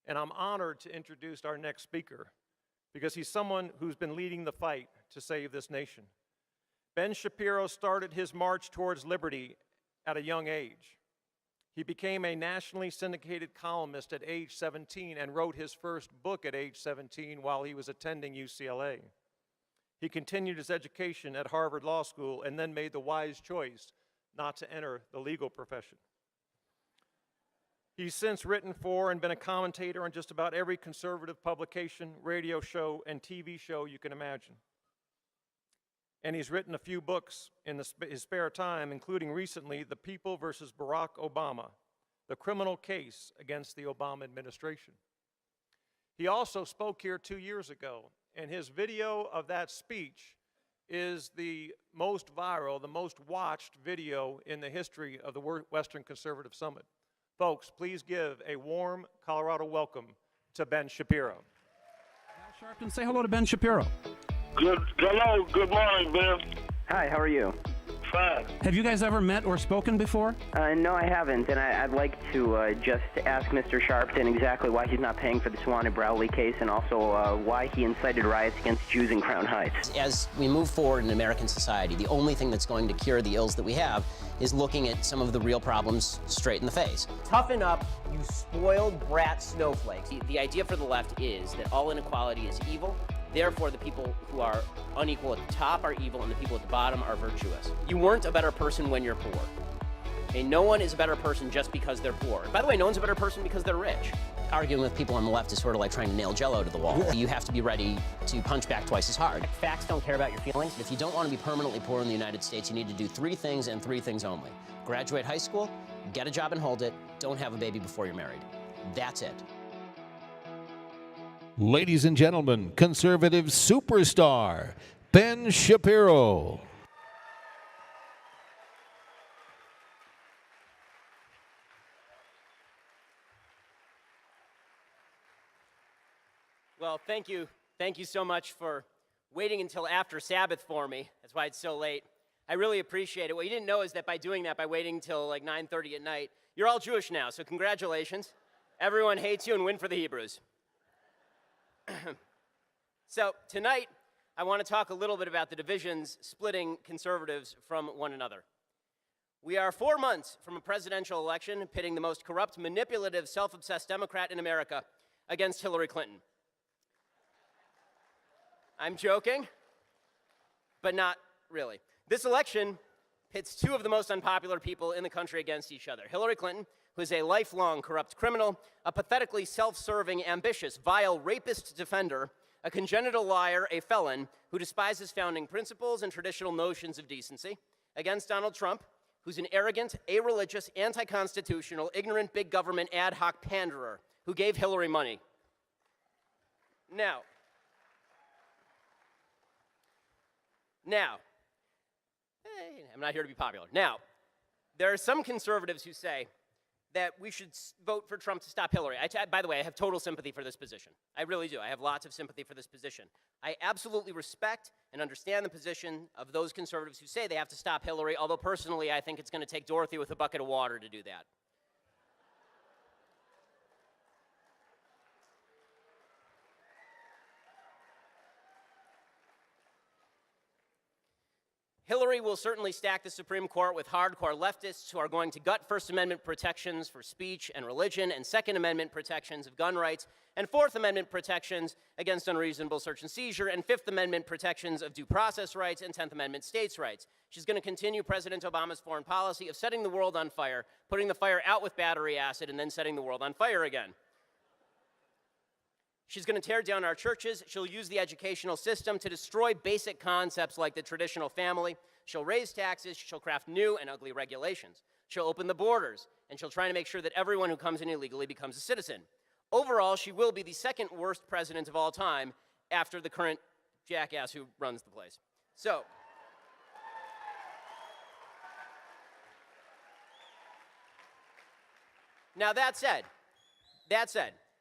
And I'm honored to introduce our next speaker because he's someone who's been leading the fight to save this nation. Ben Shapiro started his march towards liberty at a young age. He became a nationally syndicated columnist at age 17 and wrote his first book at age 17 while he was attending UCLA. He continued his education at Harvard Law School and then made the wise choice not to enter the legal profession. He's since written for and been a commentator on just about every conservative publication, radio show, and TV show you can imagine. And he's written a few books in his spare time, including recently The People versus Barack Obama, the criminal case against the Obama administration. He also spoke here 2 years ago, and his video of that speech is the most viral, the most watched video in the history of the Western Conservative Summit. Folks, please give a warm Colorado welcome to Ben Shapiro. Al Sharpton, say hello to Ben Shapiro. Hello, good morning, Ben. Hi, how are you? Fine. Have you guys ever met or spoken before? No, I haven't, and I'd like to just ask Mr. Sharpton exactly why he's not paying for the Swan and Browley case, and also why he incited riots against Jews in Crown Heights. As we move forward in American society, the only thing that's going to cure the ills that we have is looking at some of the real problems straight in the face. Toughen up, you spoiled brat snowflakes. The idea for the left is that all inequality is evil. Therefore, the people who are unequal at the top are evil, and the people at the bottom are virtuous. You weren't a better person when you're poor. Okay, no one is a better person just because they're poor. By the way, no one's a better person because they're rich. Arguing with people on the left is sort of like trying to nail Jell-O to the wall. You have to be ready to punch back twice as hard. Facts don't care about your feelings. If you don't want to be permanently poor in the United States, you need to do 3 things and 3 things only. Graduate high school, get a job and hold it, don't have a baby before you're married. That's it. Ladies and gentlemen, conservative superstar, Ben Shapiro. Well, thank you. Thank you so much for waiting until after Sabbath for me. That's why it's so late. I really appreciate it. What you didn't know is that by doing that, by waiting until like 9:30 at night, you're all Jewish now, so congratulations. Everyone hates you and win for the Hebrews. So tonight, I want to talk a little bit about the divisions splitting conservatives from one another. We are 4 months from a presidential election pitting the most corrupt, manipulative, self-obsessed Democrat in America against Hillary Clinton. I'm joking, but not really. This election pits 2 of the most unpopular people in the country against each other. Hillary Clinton, who is a lifelong corrupt criminal, a pathetically self-serving, ambitious, vile, rapist defender, a congenital liar, a felon, who despises founding principles and traditional notions of decency, against Donald Trump, who's an arrogant, a-religious, anti-constitutional, ignorant, big government ad hoc panderer who gave Hillary money. Now, I'm not here to be popular. Now, there are some conservatives who say that we should vote for Trump to stop Hillary. By the way, I have total sympathy for this position. I really do. I have lots of sympathy for this position. I absolutely respect and understand the position of those conservatives who say they have to stop Hillary, although personally I think it's going to take Dorothy with a bucket of water to do that. Hillary will certainly stack the Supreme Court with hardcore leftists who are going to gut First Amendment protections for speech and religion, and Second Amendment protections of gun rights, and Fourth Amendment protections against unreasonable search and seizure, and Fifth Amendment protections of due process rights, and 10th Amendment states' rights. She's going to continue President Obama's foreign policy of setting the world on fire, putting the fire out with battery acid, and then setting the world on fire again. She's going to tear down our churches. She'll use the educational system to destroy basic concepts like the traditional family. She'll raise taxes. She'll craft new and ugly regulations. She'll open the borders, and she'll try to make sure that everyone who comes in illegally becomes a citizen. Overall, she will be the second worst president of all time after the current jackass who runs the place. So, now that said,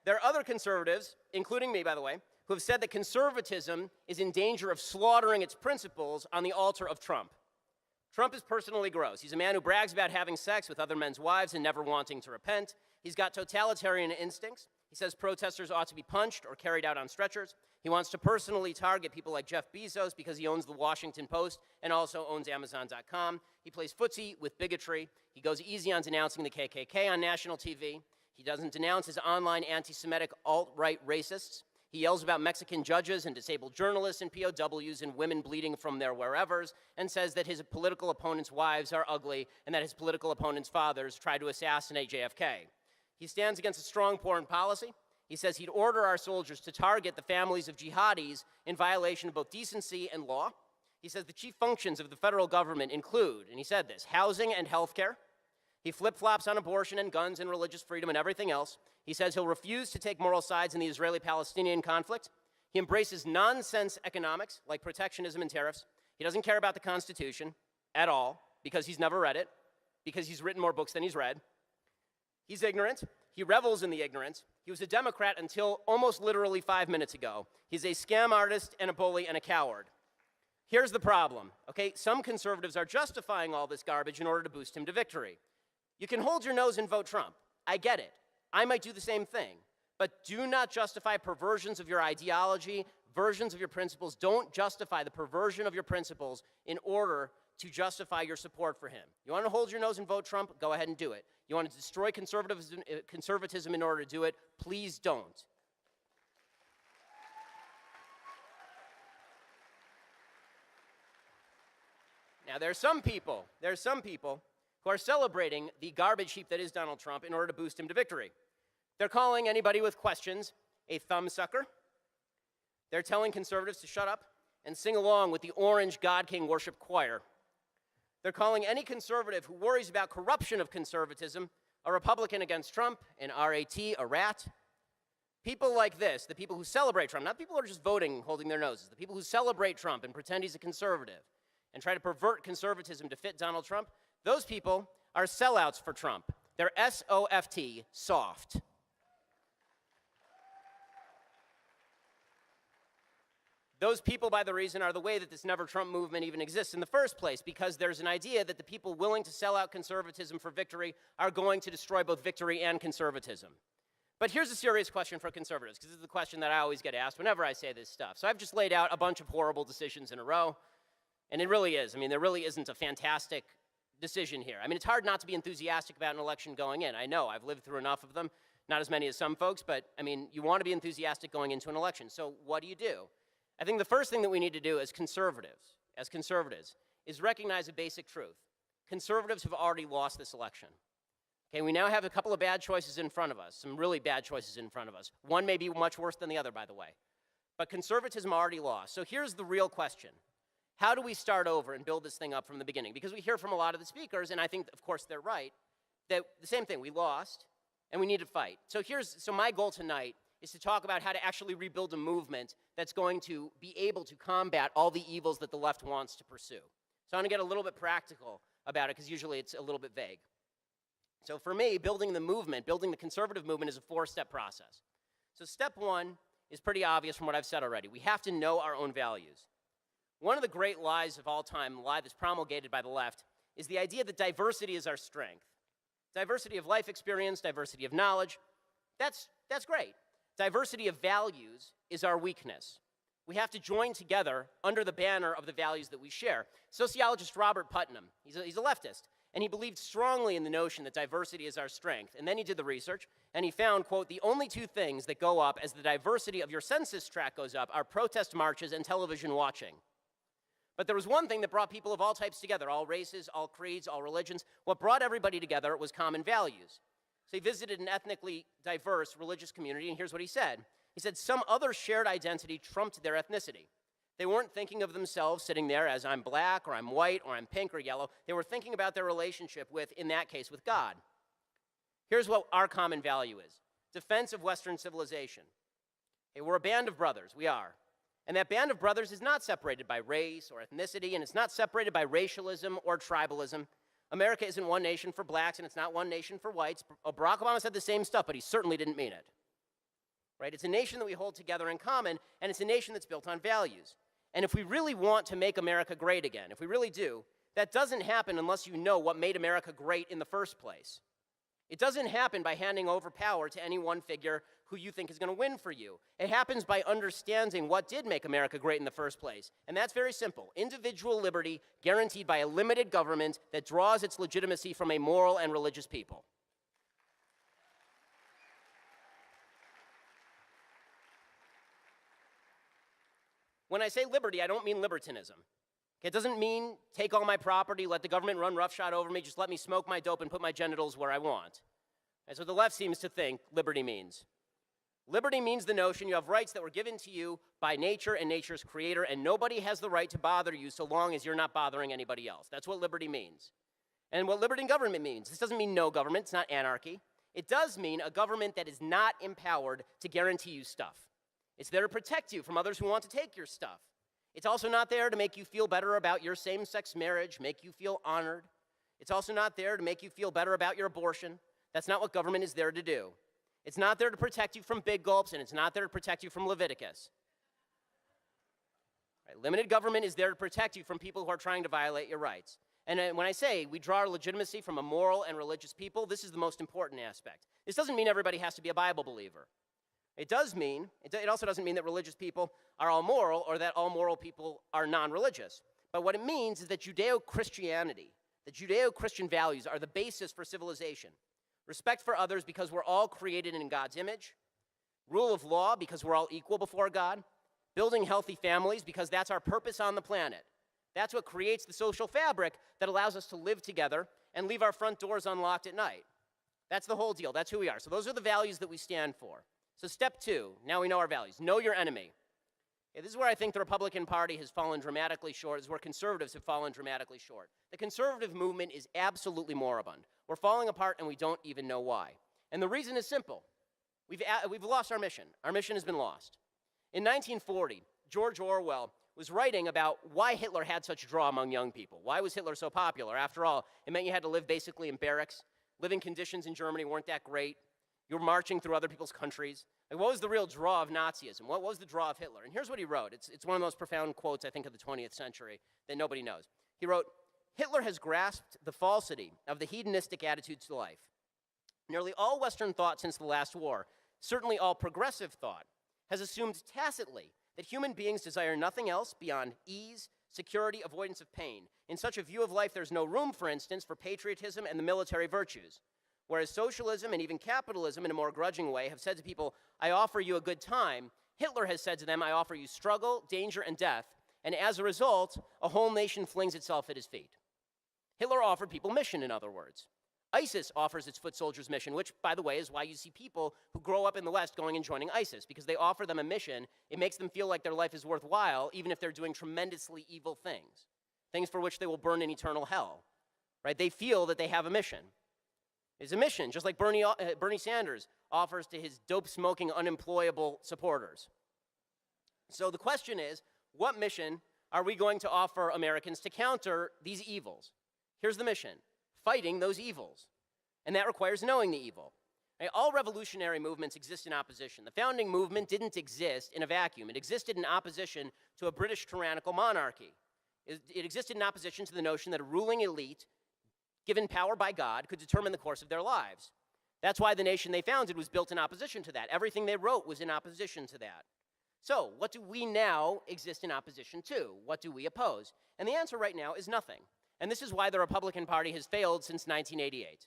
there are other conservatives, including me, by the way, who have said that conservatism is in danger of slaughtering its principles on the altar of Trump. Trump is personally gross. He's a man who brags about having sex with other men's wives and never wanting to repent. He's got totalitarian instincts. He says protesters ought to be punched or carried out on stretchers. He wants to personally target people like Jeff Bezos because he owns the Washington Post and also owns Amazon.com. He plays footsie with bigotry. He goes easy on denouncing the KKK on national TV. He doesn't denounce his online anti-Semitic alt-right racists. He yells about Mexican judges and disabled journalists and POWs and women bleeding from their wherevers, and says that his political opponents' wives are ugly and that his political opponents' fathers tried to assassinate JFK. He stands against a strong foreign policy. He says he'd order our soldiers to target the families of jihadis in violation of both decency and law. He says the chief functions of the federal government include, and he said this, housing and health care. He flip-flops on abortion and guns and religious freedom and everything else. He says he'll refuse to take moral sides in the Israeli-Palestinian conflict. He embraces nonsense economics like protectionism and tariffs. He doesn't care about the Constitution at all because he's never read it, because he's written more books than he's read. He's ignorant. He revels in the ignorance. He was a Democrat until almost literally 5 minutes ago. He's a scam artist and a bully and a coward. Here's the problem, okay? Some conservatives are justifying all this garbage in order to boost him to victory. You can hold your nose and vote Trump. I get it. I might do the same thing. But do not justify perversions of your ideology, versions of your principles. Don't justify the perversion of your principles in order to justify your support for him. You want to hold your nose and vote Trump? Go ahead and do it. You want to destroy conservatism in order to do it? Please don't. Now, there are some people who are celebrating the garbage heap that is Donald Trump in order to boost him to victory. They're calling anybody with questions a thumbsucker. They're telling conservatives to shut up and sing along with the orange God King worship choir. They're calling any conservative who worries about corruption of conservatism a Republican against Trump, an RAT, a rat. People like this, the people who celebrate Trump, not people who are just voting, holding their noses, the people who celebrate Trump and pretend he's a conservative and try to pervert conservatism to fit Donald Trump, those people are sellouts for Trump. They're S-O-F-T, soft. Those people, by the reason, are the way that this Never Trump movement even exists in the first place, because there's an idea that the people willing to sell out conservatism for victory are going to destroy both victory and conservatism. But here's a serious question for conservatives, because this is the question that I always get asked whenever I say this stuff. So I've just laid out a bunch of horrible decisions in a row, and it really is. I mean, there really isn't a fantastic decision here. I mean, it's hard not to be enthusiastic about an election going in. I know, I've lived through enough of them, not as many as some folks, but I mean, you want to be enthusiastic going into an election. So what do? I think the first thing that we need to do as conservatives, is recognize a basic truth. Conservatives have already lost this election. Okay, we now have a couple of bad choices in front of us, some really bad choices in front of us. One may be much worse than the other, by the way. But conservatism already lost. So here's the real question. How do we start over and build this thing up from the beginning? Because we hear from a lot of the speakers, and I think, of course, they're right, that the same thing, we lost, and we need to fight. So my goal tonight is to talk about how to actually rebuild a movement that's going to be able to combat all the evils that the left wants to pursue. So I'm going to get a little bit practical about it, because usually it's a little bit vague. So for me, building the conservative movement is a four-step process. So step one is pretty obvious from what I've said already. We have to know our own values. One of the great lies of all time, the lie that's promulgated by the left, is the idea that diversity is our strength. Diversity of life experience, diversity of knowledge, that's great. Diversity of values is our weakness. We have to join together under the banner of the values that we share. Sociologist Robert Putnam, he's a leftist, and he believed strongly in the notion that diversity is our strength. And then he did the research, and he found, quote, the only two things that go up as the diversity of your census tract goes up are protest marches and television watching. But there was one thing that brought people of all types together, all races, all creeds, all religions. What brought everybody together was common values. So he visited an ethnically diverse religious community, and here's what he said. He said some other shared identity trumped their ethnicity. They weren't thinking of themselves sitting there as I'm black, or I'm white, or I'm pink, or yellow. They were thinking about their relationship with, in that case, with God. Here's what our common value is. Defense of Western civilization. Okay, we're a band of brothers, we are. And that band of brothers is not separated by race or ethnicity, and it's not separated by racialism or tribalism. America isn't one nation for blacks, and it's not one nation for whites. Barack Obama said the same stuff, but he certainly didn't mean it. Right? It's a nation that we hold together in common, and it's a nation that's built on values. And if we really want to make America great again, if we really do, that doesn't happen unless you know what made America great in the first place. It doesn't happen by handing over power to any one figure, who you think is going to win for you. It happens by understanding what did make America great in the first place. And that's very simple. Individual liberty guaranteed by a limited government that draws its legitimacy from a moral and religious people. When I say liberty, I don't mean libertinism. It doesn't mean take all my property, let the government run roughshod over me, just let me smoke my dope and put my genitals where I want. That's what the left seems to think liberty means. Liberty means the notion you have rights that were given to you by nature and nature's creator, and nobody has the right to bother you so long as you're not bothering anybody else. That's what liberty means. And what liberty in government means, this doesn't mean no government, it's not anarchy. It does mean a government that is not empowered to guarantee you stuff. It's there to protect you from others who want to take your stuff. It's also not there to make you feel better about your same-sex marriage, make you feel honored. It's also not there to make you feel better about your abortion. That's not what government is there to do. It's not there to protect you from big gulps, and it's not there to protect you from Leviticus. Right? Limited government is there to protect you from people who are trying to violate your rights. And when I say we draw our legitimacy from a moral and religious people, this is the most important aspect. This doesn't mean everybody has to be a Bible believer. It also doesn't mean that religious people are all moral or that all moral people are non-religious. But what it means is that Judeo-Christianity, the Judeo-Christian values are the basis for civilization. Respect for others because we're all created in God's image. Rule of law because we're all equal before God. Building healthy families because that's our purpose on the planet. That's what creates the social fabric that allows us to live together and leave our front doors unlocked at night. That's the whole deal. That's who we are. So those are the values that we stand for. So step 2, now we know our values. Know your enemy. Yeah, this is where I think the Republican Party has fallen dramatically short. This is where conservatives have fallen dramatically short. The conservative movement is absolutely moribund. We're falling apart and we don't even know why. And the reason is simple. We've lost our mission. Our mission has been lost. In 1940, George Orwell was writing about why Hitler had such a draw among young people. Why was Hitler so popular? After all, it meant you had to live basically in barracks. Living conditions in Germany weren't that great. You were marching through other people's countries. Like, what was the real draw of Nazism? What was the draw of Hitler? And here's what he wrote. It's one of the most profound quotes, I think, of the 20th century that nobody knows. He wrote, Hitler has grasped the falsity of the hedonistic attitude to life. Nearly all Western thought since the last war, certainly all progressive thought, has assumed tacitly that human beings desire nothing else beyond ease, security, avoidance of pain. In such a view of life, there's no room, for instance, for patriotism and the military virtues. Whereas socialism and even capitalism in a more grudging way have said to people, I offer you a good time, Hitler has said to them, I offer you struggle, danger, and death, and as a result, a whole nation flings itself at his feet. Hitler offered people mission, in other words. ISIS offers its foot soldiers mission, which, by the way, is why you see people who grow up in the West going and joining ISIS, because they offer them a mission. It makes them feel like their life is worthwhile, even if they're doing tremendously evil things for which they will burn in eternal hell. Right? They feel that they have a mission. It's a mission, just like Bernie Sanders offers to his dope-smoking, unemployable supporters. So the question is, what mission are we going to offer Americans to counter these evils? Here's the mission: fighting those evils. And that requires knowing the evil. Right? All revolutionary movements exist in opposition. The founding movement didn't exist in a vacuum. It existed in opposition to a British tyrannical monarchy. It existed in opposition to the notion that a ruling elite given power by God, could determine the course of their lives. That's why the nation they founded was built in opposition to that. Everything they wrote was in opposition to that. So, what do we now exist in opposition to? What do we oppose? And the answer right now is nothing. And this is why the Republican Party has failed since 1988.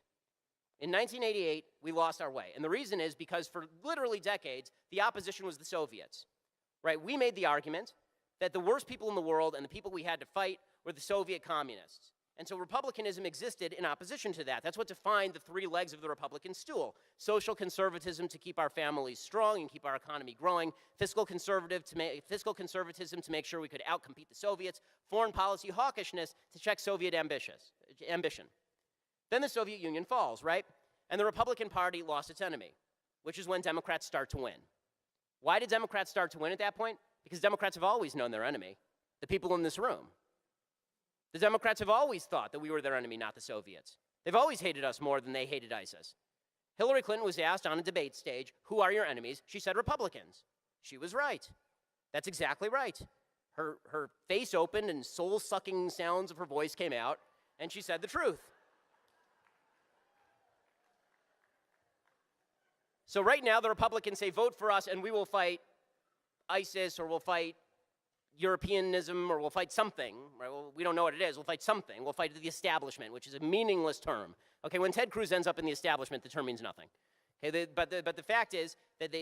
In 1988, we lost our way. And the reason is because for literally decades, the opposition was the Soviets. Right? We made the argument that the worst people in the world and the people we had to fight were the Soviet communists. And so republicanism existed in opposition to that. That's what defined the 3 legs of the Republican stool. Social conservatism to keep our families strong and keep our economy growing. Fiscal conservatism to make sure we could outcompete the Soviets. Foreign policy hawkishness to check Soviet ambition. Then the Soviet Union falls, right? And the Republican Party lost its enemy, which is when Democrats start to win. Why did Democrats start to win at that point? Because Democrats have always known their enemy, the people in this room. The Democrats have always thought that we were their enemy, not the Soviets. They've always hated us more than they hated ISIS. Hillary Clinton was asked on a debate stage, who are your enemies? She said Republicans. She was right. That's exactly right. Her face opened and soul-sucking sounds of her voice came out, and she said the truth. So right now, the Republicans say, vote for us and we will fight ISIS, or we'll fight Europeanism, or we'll fight something. Right? Well, we don't know what it is. We'll fight something. We'll fight the establishment, which is a meaningless term. Okay, when Ted Cruz ends up in the establishment, the term means nothing. Okay, but the fact is that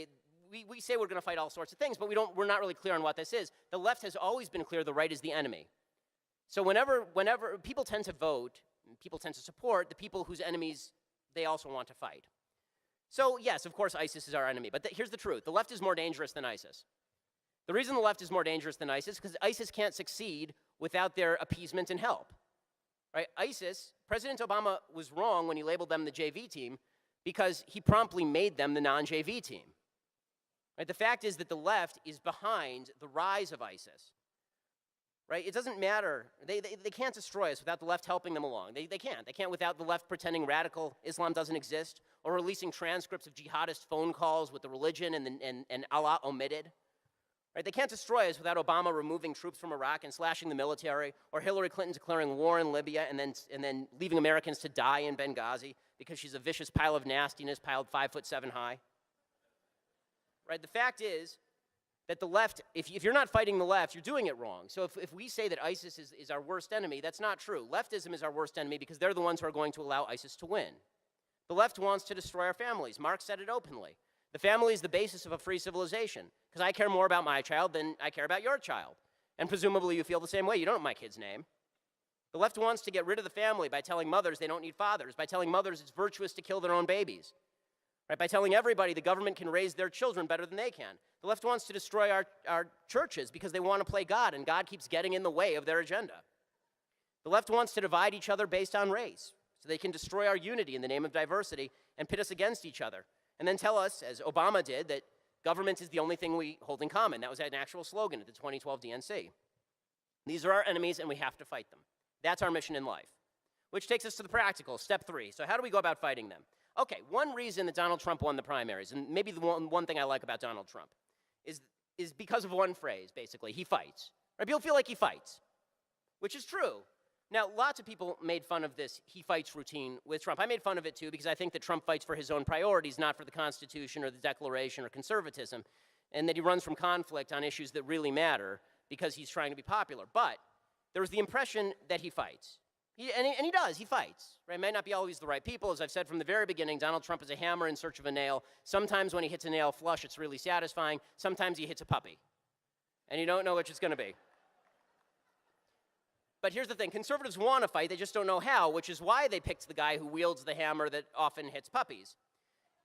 we say we're going to fight all sorts of things, but we're not really clear on what this is. The left has always been clear the right is the enemy. So whenever people tend to vote, people tend to support the people whose enemies they also want to fight. So yes, of course, ISIS is our enemy, but here's the truth. The left is more dangerous than ISIS. The reason the left is more dangerous than ISIS is because ISIS can't succeed without their appeasement and help. Right? ISIS, President Obama was wrong when he labeled them the JV team because he promptly made them the non-JV team. Right? The fact is that the left is behind the rise of ISIS. Right? It doesn't matter. They can't destroy us without the left helping them along. They can't. They can't without the left pretending radical Islam doesn't exist, or releasing transcripts of jihadist phone calls with the religion and Allah omitted. Right? They can't destroy us without Obama removing troops from Iraq and slashing the military, or Hillary Clinton declaring war in Libya and then leaving Americans to die in Benghazi because she's a vicious pile of nastiness piled 5'7" high. Right? The fact is that the left, if you're not fighting the left, you're doing it wrong. So if we say that ISIS is our worst enemy, that's not true. Leftism is our worst enemy because they're the ones who are going to allow ISIS to win. The left wants to destroy our families. Marx said it openly. The family is the basis of a free civilization, because I care more about my child than I care about your child. And presumably you feel the same way. You don't know my kid's name. The left wants to get rid of the family by telling mothers they don't need fathers, by telling mothers it's virtuous to kill their own babies, right? By telling everybody the government can raise their children better than they can. The left wants to destroy our churches because they want to play God, and God keeps getting in the way of their agenda. The left wants to divide each other based on race, so they can destroy our unity in the name of diversity and pit us against each other. And then tell us, as Obama did, that government is the only thing we hold in common. That was an actual slogan at the 2012 DNC. These are our enemies, and we have to fight them. That's our mission in life. Which takes us to the practical, step 3. So how do we go about fighting them? Okay, one reason that Donald Trump won the primaries, and maybe the one thing I like about Donald Trump, is because of one phrase, basically. He fights. Right? People feel like he fights, which is true. Now, lots of people made fun of this he fights routine with Trump. I made fun of it too because I think that Trump fights for his own priorities, not for the Constitution or the Declaration or conservatism, and that he runs from conflict on issues that really matter because he's trying to be popular. But there was the impression that he fights. And he does, he fights. Right? It may not be always the right people. As I've said from the very beginning, Donald Trump is a hammer in search of a nail. Sometimes when he hits a nail flush, it's really satisfying. Sometimes he hits a puppy, and you don't know which it's going to be. But here's the thing, conservatives want to fight, they just don't know how, which is why they picked the guy who wields the hammer that often hits puppies.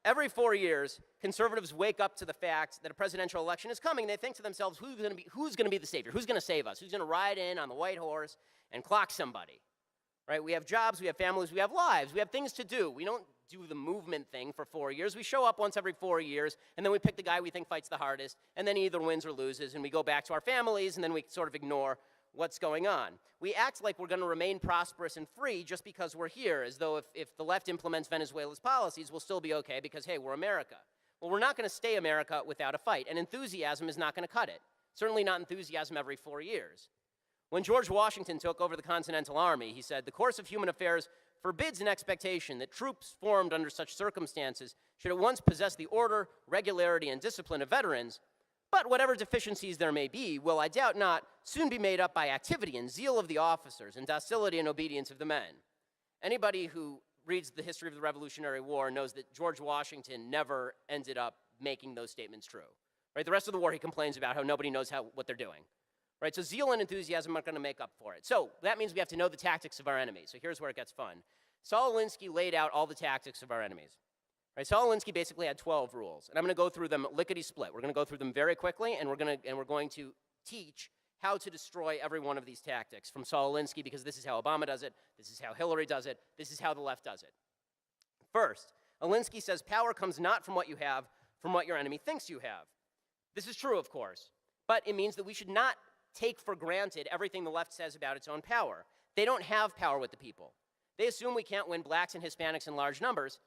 Every 4 years, conservatives wake up to the fact that a presidential election is coming. They think to themselves, who's going to be the savior? Who's going to save us? Who's going to ride in on the white horse and clock somebody? Right? We have jobs, we have families, we have lives, we have things to do. We don't do the movement thing for 4 years. We show up once every 4 years, and then we pick the guy we think fights the hardest, and then he either wins or loses, and we go back to our families, and then we sort of ignore what's going on. We act like we're going to remain prosperous and free just because we're here, as though if the left implements Venezuela's policies, we'll still be okay because, hey, we're America. Well, we're not going to stay America without a fight, and enthusiasm is not going to cut it. Certainly not enthusiasm every 4 years. When George Washington took over the Continental Army, he said, "The course of human affairs forbids an expectation that troops formed under such circumstances should at once possess the order, regularity, and discipline of veterans, but whatever deficiencies there may be will, I doubt not, soon be made up by activity and zeal of the officers and docility and obedience of the men." Anybody who reads the history of the Revolutionary War knows that George Washington never ended up making those statements true. Right? The rest of the war he complains about how nobody knows what they're doing. Right? So zeal and enthusiasm aren't going to make up for it. So that means we have to know the tactics of our enemies. So here's where it gets fun. Saul Alinsky laid out all the tactics of our enemies. Right, Saul Alinsky basically had 12 rules, and I'm going to go through them lickety-split. We're going to go through them very quickly, and we're going to teach how to destroy every one of these tactics from Saul Alinsky, because this is how Obama does it, this is how Hillary does it, this is how the left does it. First, Alinsky says power comes not from what you have, from what your enemy thinks you have. This is true, of course, but it means that we should not take for granted everything the left says about its own power. They don't have power with the people. They assume we can't win blacks and Hispanics in large numbers,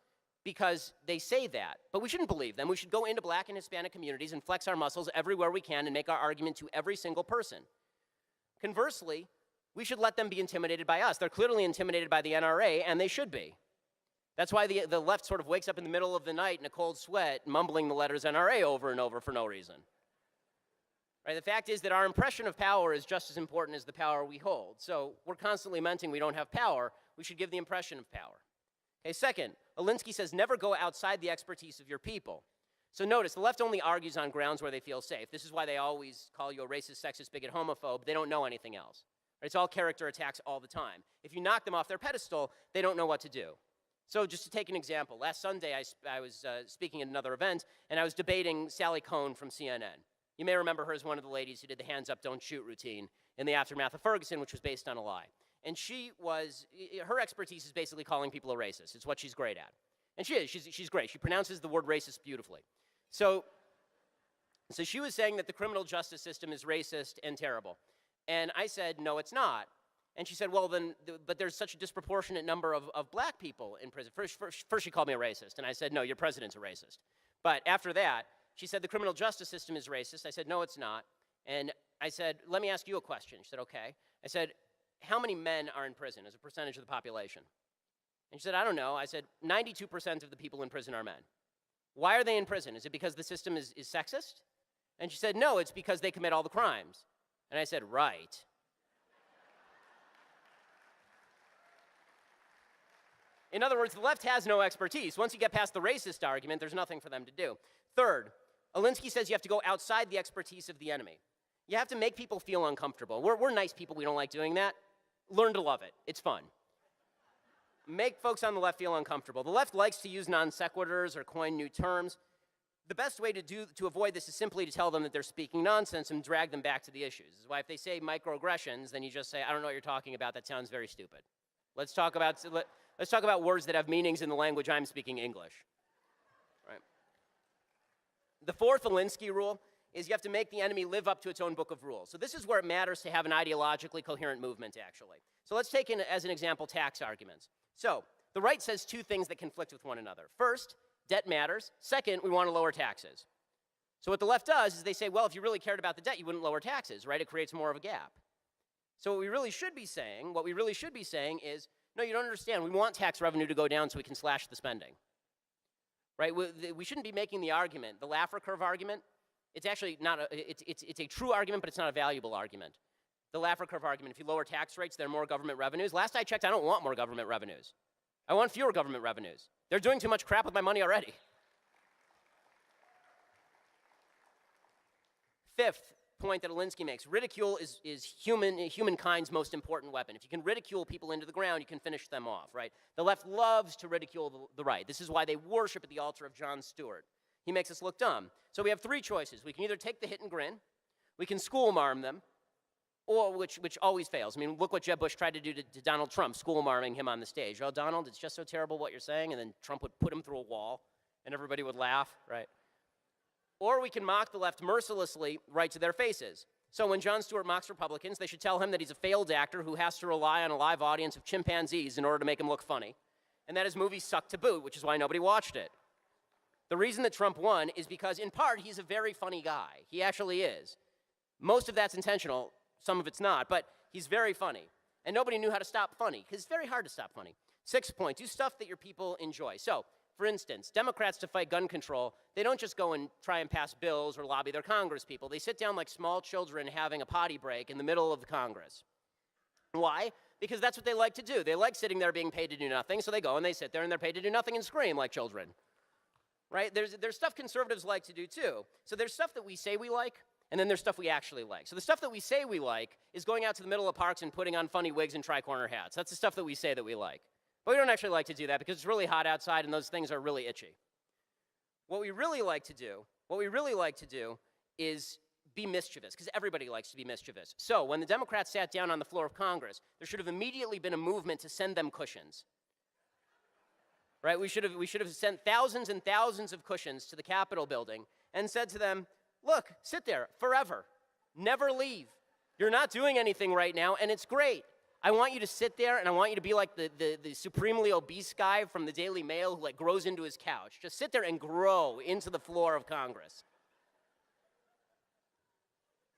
because they say that. But we shouldn't believe them. We should go into black and Hispanic communities and flex our muscles everywhere we can and make our argument to every single person. Conversely, we should let them be intimidated by us. They're clearly intimidated by the NRA, and they should be. That's why the left sort of wakes up in the middle of the night in a cold sweat, mumbling the letters NRA over and over for no reason. Right? The fact is that our impression of power is just as important as the power we hold. So we're constantly lamenting we don't have power. We should give the impression of power. Okay, second, Alinsky says never go outside the expertise of your people. So notice, the left only argues on grounds where they feel safe. This is why they always call you a racist, sexist, bigot, homophobe. They don't know anything else. Right? It's all character attacks all the time. If you knock them off their pedestal, they don't know what to do. So just to take an example, last Sunday I was speaking at another event, and I was debating Sally Cohn from CNN. You may remember her as one of the ladies who did the hands up, don't shoot routine in the aftermath of Ferguson, which was based on a lie. And her expertise is basically calling people a racist. It's what she's great at. And she's great. She pronounces the word racist beautifully. So she was saying that the criminal justice system is racist and terrible. And I said, no, it's not. And she said, well, then, but there's such a disproportionate number of black people in prison. First she called me a racist, and I said, no, your president's a racist. But after that, she said the criminal justice system is racist. I said, no, it's not. And I said, let me ask you a question. She said, okay. I said, how many men are in prison as a percentage of the population? And she said, I don't know. I said, 92% of the people in prison are men. Why are they in prison? Is it because the system is sexist? And she said, no, it's because they commit all the crimes. And I said, right. In other words, the left has no expertise. Once you get past the racist argument, there's nothing for them to do. Third, Alinsky says you have to go outside the expertise of the enemy. You have to make people feel uncomfortable. We're nice people. We don't like doing that. Learn to love it. It's fun. Make folks on the left feel uncomfortable. The left likes to use non sequiturs or coin new terms. The best way to avoid this is simply to tell them that they're speaking nonsense and drag them back to the issues. This is why if they say microaggressions, then you just say, I don't know what you're talking about. That sounds very stupid. Let's talk about words that have meanings in the language I'm speaking, English. Right. The fourth Alinsky rule is you have to make the enemy live up to its own book of rules. So this is where it matters to have an ideologically coherent movement, actually. So let's take as an example tax arguments. So the right says two things that conflict with one another. First, debt matters. Second, we want to lower taxes. So what the left does is they say, well, if you really cared about the debt, you wouldn't lower taxes, right? It creates more of a gap. So what we really should be saying is, no, you don't understand. We want tax revenue to go down so we can slash the spending, right? We shouldn't be making the argument, the Laffer curve argument. It's actually not it's a true argument, but it's not a valuable argument. The Laffer curve argument, if you lower tax rates, there are more government revenues. Last I checked, I don't want more government revenues. I want fewer government revenues. They're doing too much crap with my money already. Fifth point that Alinsky makes, ridicule is humankind's most important weapon. If you can ridicule people into the ground, you can finish them off, right? The left loves to ridicule the right. This is why they worship at the altar of Jon Stewart. He makes us look dumb. So we have three choices. We can either take the hit and grin, we can school-marm them, or which always fails. I mean, look what Jeb Bush tried to do to Donald Trump, school-marming him on the stage. Oh, Donald, it's just so terrible what you're saying, and then Trump would put him through a wall, and everybody would laugh, right? Or we can mock the left mercilessly right to their faces. So when Jon Stewart mocks Republicans, they should tell him that he's a failed actor who has to rely on a live audience of chimpanzees in order to make him look funny, and that his movie sucked to boot, which is why nobody watched it. The reason that Trump won is because, in part, he's a very funny guy. He actually is. Most of that's intentional. Some of it's not, but he's very funny. And nobody knew how to stop funny, because it's very hard to stop funny. Sixth point, do stuff that your people enjoy. So, for instance, Democrats to fight gun control, they don't just go and try and pass bills or lobby their Congress people. They sit down like small children having a potty break in the middle of the Congress. Why? Because that's what they like to do. They like sitting there being paid to do nothing, so they go and they sit there and they're paid to do nothing and scream like children. Right? There's stuff conservatives like to do too. So there's stuff that we say we like, and then there's stuff we actually like. So the stuff that we say we like is going out to the middle of parks and putting on funny wigs and tri-corner hats. That's the stuff that we say that we like. But we don't actually like to do that because it's really hot outside and those things are really itchy. What we really like to do is be mischievous, because everybody likes to be mischievous. So when the Democrats sat down on the floor of Congress, there should have immediately been a movement to send them cushions. Right? We should have sent thousands and thousands of cushions to the Capitol building and said to them, look, sit there forever. Never leave. You're not doing anything right now, and it's great. I want you to sit there, and I want you to be like the supremely obese guy from the Daily Mail who like grows into his couch. Just sit there and grow into the floor of Congress.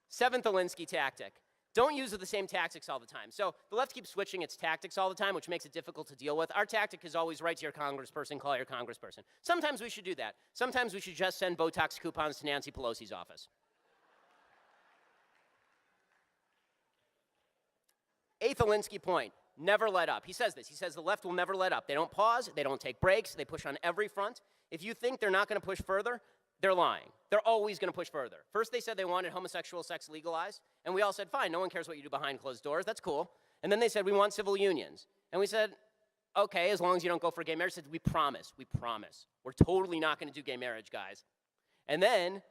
Seventh Alinsky tactic. Don't use the same tactics all the time. So the left keeps switching its tactics all the time, which makes it difficult to deal with. Our tactic is always write to your congressperson, call your congressperson. Sometimes we should do that. Sometimes we should just send Botox coupons to Nancy Pelosi's office. Eighth Alinsky point, never let up. He says this. He says the left will never let up. They don't pause. They don't take breaks. They push on every front. If you think they're not going to push further, they're lying. They're always going to push further. First, they said they wanted homosexual sex legalized, and we all said, fine, no one cares what you do behind closed doors. That's cool. And then they said, we want civil unions. And we said, okay, as long as you don't go for gay marriage. They said, we promise. We're totally not going to do gay marriage, guys. And then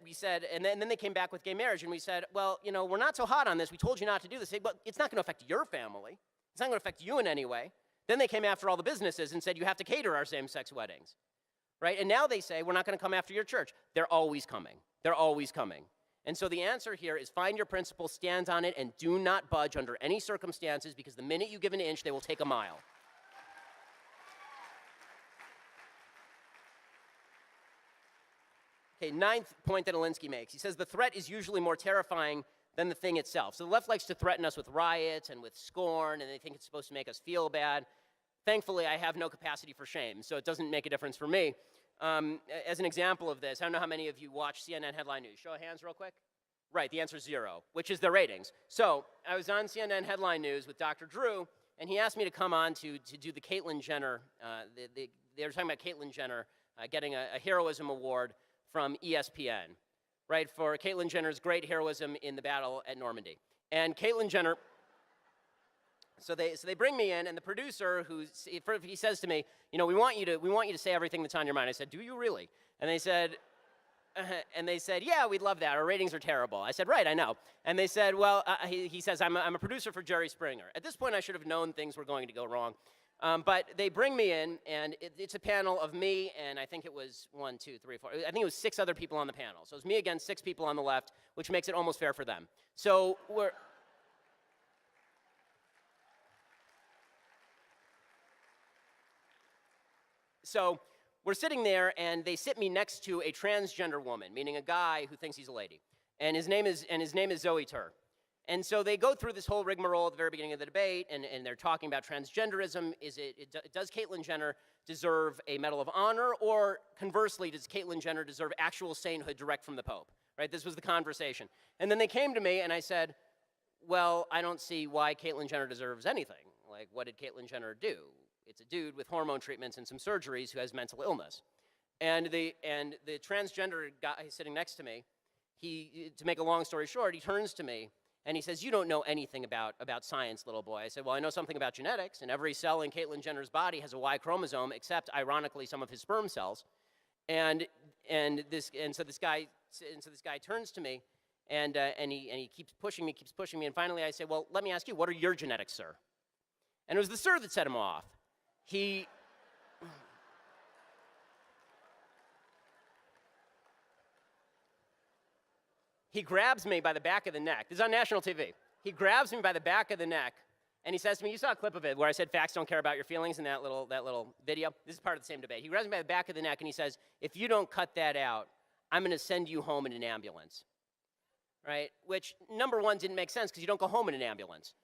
we said, and then they came back with gay marriage, and we said, well, you know, we're not so hot on this. We told you not to do this. They said, but it's not going to affect your family. It's not going to affect you in any way. Then they came after all the businesses and said, you have to cater our same-sex weddings. Right? And now they say, we're not going to come after your church. They're always coming. They're always coming. And so the answer here is find your principle, stand on it, and do not budge under any circumstances, because the minute you give an inch, they will take a mile. Okay, ninth point that Alinsky makes. He says the threat is usually more terrifying than the thing itself. So the left likes to threaten us with riots and with scorn, and they think it's supposed to make us feel bad. Thankfully, I have no capacity for shame, so it doesn't make a difference for me. As an example of this, I don't know how many of you watch CNN headline news. Show of hands real quick. Right, the answer is 0, which is their ratings. So I was on CNN headline news with Dr. Drew, and he asked me to come on to do the Caitlyn Jenner. They were talking about Caitlyn Jenner getting a heroism award from ESPN, right, for Caitlyn Jenner's great heroism in the battle at Normandy. And Caitlyn Jenner... So they bring me in, and the producer, he says to me, you know, we want you to say everything that's on your mind. I said, do you really? And they said, yeah, we'd love that. Our ratings are terrible. I said, right, I know. And they said, well, he says, I'm a producer for Jerry Springer. At this point, I should have known things were going to go wrong. But they bring me in, and it's a panel of me, and I think it was 1, 2, 3, 4. I think it was 6 other people on the panel. So it was me against 6 people on the left, which makes it almost fair for them. So we're sitting there, and they sit me next to a transgender woman, meaning a guy who thinks he's a lady, and his name is Zoe Tur. And so they go through this whole rigmarole at the very beginning of the debate, and they're talking about transgenderism. Does Caitlyn Jenner deserve a Medal of Honor, or conversely, does Caitlyn Jenner deserve actual sainthood direct from the Pope? Right? This was the conversation. And then they came to me, and I said, well, I don't see why Caitlyn Jenner deserves anything. Like, what did Caitlyn Jenner do? It's a dude with hormone treatments and some surgeries who has mental illness. And the transgender guy sitting next to me, to make a long story short, he turns to me and he says, you don't know anything about science, little boy. I said, well, I know something about genetics, and every cell in Caitlyn Jenner's body has a Y chromosome, except, ironically, some of his sperm cells. And so this guy turns to me, and he keeps pushing me, and finally I say, well, let me ask you, what are your genetics, sir? And it was the sir that set him off. He grabs me by the back of the neck. This is on national TV. He grabs me by the back of the neck, and he says to me, you saw a clip of it where I said facts don't care about your feelings in that little video. This is part of the same debate. He grabs me by the back of the neck, and he says, if you don't cut that out, I'm going to send you home in an ambulance. Right? Which, number one, didn't make sense because you don't go home in an ambulance.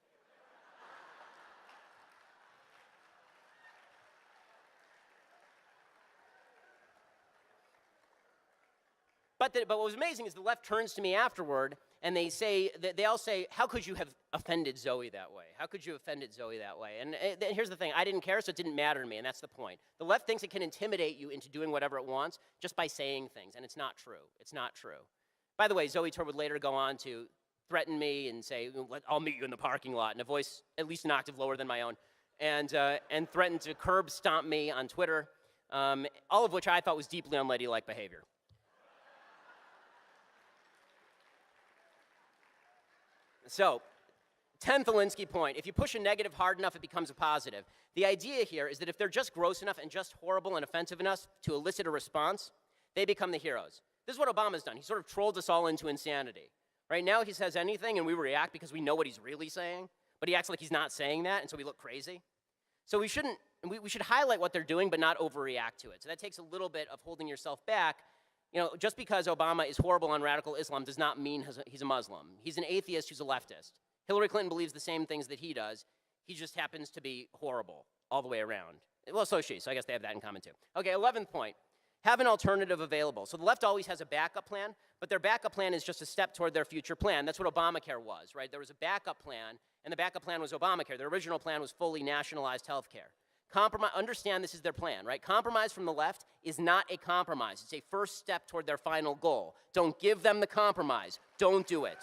But what was amazing is the left turns to me afterward, and they all say, how could you have offended Zoe that way? How could you have offended Zoe that way? And here's the thing. I didn't care, so it didn't matter to me, and that's the point. The left thinks it can intimidate you into doing whatever it wants just by saying things, and it's not true. It's not true. By the way, Zoe Tur would later go on to threaten me and say, I'll meet you in the parking lot, in a voice at least an octave lower than my own, and threatened to curb stomp me on Twitter, all of which I thought was deeply unladylike behavior. So, 10th Alinsky point, if you push a negative hard enough, it becomes a positive. The idea here is that if they're just gross enough and just horrible and offensive enough to elicit a response, they become the heroes. This is what Obama's done. He sort of trolled us all into insanity. Right now he says anything and we react because we know what he's really saying, but he acts like he's not saying that, and so we look crazy. So we should highlight what they're doing but not overreact to it. So that takes a little bit of holding yourself back You know, just because Obama is horrible on radical Islam does not mean he's a Muslim. He's an atheist who's a leftist. Hillary Clinton believes the same things that he does. He just happens to be horrible all the way around. Well, so is she, so I guess they have that in common too. Okay, 11th point. Have an alternative available. So the left always has a backup plan, but their backup plan is just a step toward their future plan. That's what Obamacare was, right? There was a backup plan, and the backup plan was Obamacare. Their original plan was fully nationalized health care. Understand this is their plan, right? Compromise from the left is not a compromise. It's a first step toward their final goal. Don't give them the compromise. Don't do it.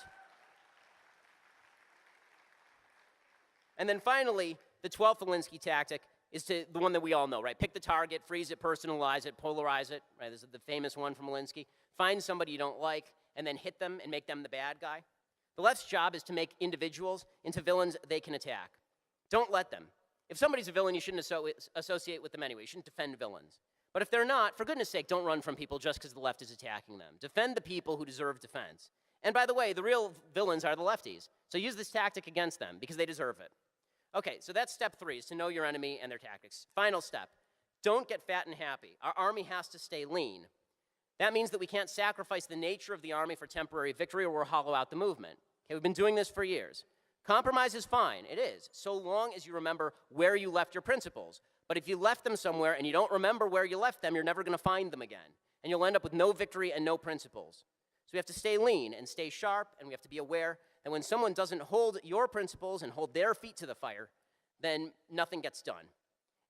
And then finally, the 12th Alinsky tactic is the one that we all know, right? Pick the target, freeze it, personalize it, polarize it, right? This is the famous one from Alinsky. Find somebody you don't like, and then hit them and make them the bad guy. The left's job is to make individuals into villains they can attack. Don't let them. If somebody's a villain, you shouldn't associate with them anyway. You shouldn't defend villains. But if they're not, for goodness sake, don't run from people just because the left is attacking them. Defend the people who deserve defense. And by the way, the real villains are the lefties. So use this tactic against them because they deserve it. Okay, so that's step 3, is to know your enemy and their tactics. Final step, don't get fat and happy. Our army has to stay lean. That means that we can't sacrifice the nature of the army for temporary victory or we'll hollow out the movement. Okay, we've been doing this for years. Compromise is fine, it is, so long as you remember where you left your principles. But if you left them somewhere and you don't remember where you left them, you're never going to find them again. And you'll end up with no victory and no principles. So we have to stay lean and stay sharp, and we have to be aware that when someone doesn't hold your principles and hold their feet to the fire, then nothing gets done.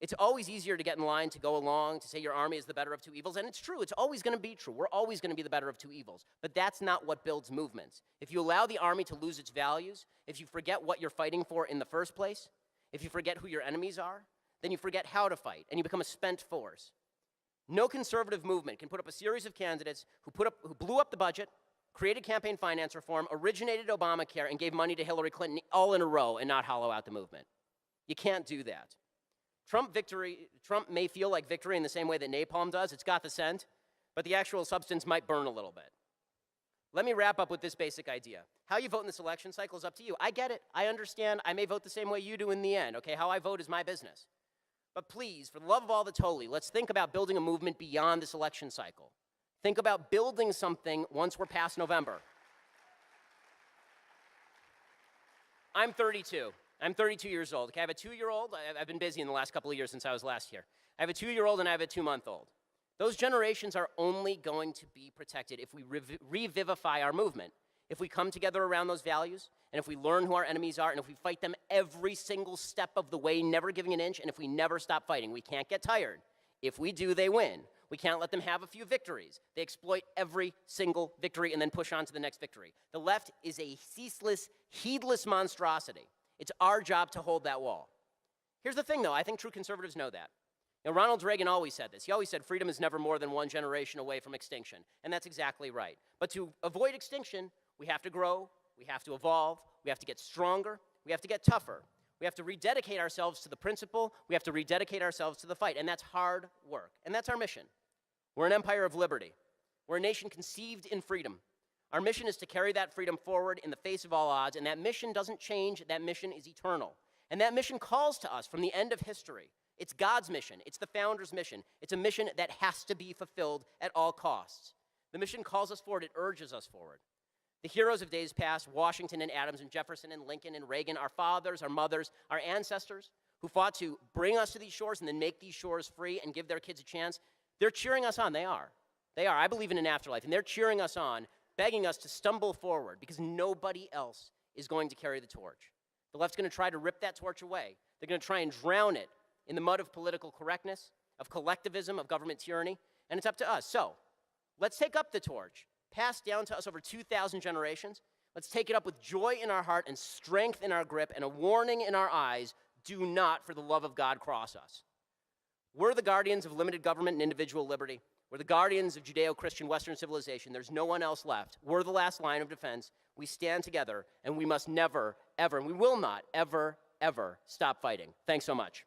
It's always easier to get in line, to go along, to say your army is the better of two evils, and it's true. It's always going to be true. We're always going to be the better of two evils. But that's not what builds movements. If you allow the army to lose its values, if you forget what you're fighting for in the first place, if you forget who your enemies are, then you forget how to fight, and you become a spent force. No conservative movement can put up a series of candidates who blew up the budget, created campaign finance reform, originated Obamacare, and gave money to Hillary Clinton all in a row and not hollow out the movement. You can't do that. Trump may feel like victory in the same way that napalm does. It's got the scent, but the actual substance might burn a little bit. Let me wrap up with this basic idea. How you vote in this election cycle is up to you. I get it. I understand. I may vote the same way you do in the end. Okay, how I vote is my business. But please, for the love of all that's holy, let's think about building a movement beyond this election cycle. Think about building something once we're past November. I'm 32. I'm 32 years old. Okay, I have a 2-year-old. I've been busy in the last couple of years since I was last here. I have a 2-year-old and I have a 2-month-old. Those generations are only going to be protected if we revivify our movement, if we come together around those values, and if we learn who our enemies are, and if we fight them every single step of the way, never giving an inch, and if we never stop fighting. We can't get tired. If we do, they win. We can't let them have a few victories. They exploit every single victory and then push on to the next victory. The left is a ceaseless, heedless monstrosity. It's our job to hold that wall. Here's the thing, though. I think true conservatives know that. You know, Ronald Reagan always said this. He always said freedom is never more than one generation away from extinction. And that's exactly right. But to avoid extinction, we have to grow, we have to evolve, we have to get stronger, we have to get tougher. We have to rededicate ourselves to the principle, we have to rededicate ourselves to the fight. And that's hard work. And that's our mission. We're an empire of liberty. We're a nation conceived in freedom. Our mission is to carry that freedom forward in the face of all odds, and that mission doesn't change. That mission is eternal. And that mission calls to us from the end of history. It's God's mission. It's the founder's mission. It's a mission that has to be fulfilled at all costs. The mission calls us forward. It urges us forward. The heroes of days past, Washington and Adams and Jefferson and Lincoln and Reagan, our fathers, our mothers, our ancestors, who fought to bring us to these shores and then make these shores free and give their kids a chance, they're cheering us on. They are. They are. I believe in an afterlife, and they're cheering us on, begging us to stumble forward because nobody else is going to carry the torch. The left's going to try to rip that torch away. They're going to try and drown it in the mud of political correctness, of collectivism, of government tyranny, and it's up to us. So let's take up the torch, passed down to us over 2,000 generations. Let's take it up with joy in our heart and strength in our grip and a warning in our eyes. Do not, for the love of God, cross us. We're the guardians of limited government and individual liberty. We're the guardians of Judeo-Christian Western civilization. There's no one else left. We're the last line of defense. We stand together, and we must never, ever, and we will not ever, ever stop fighting. Thanks so much.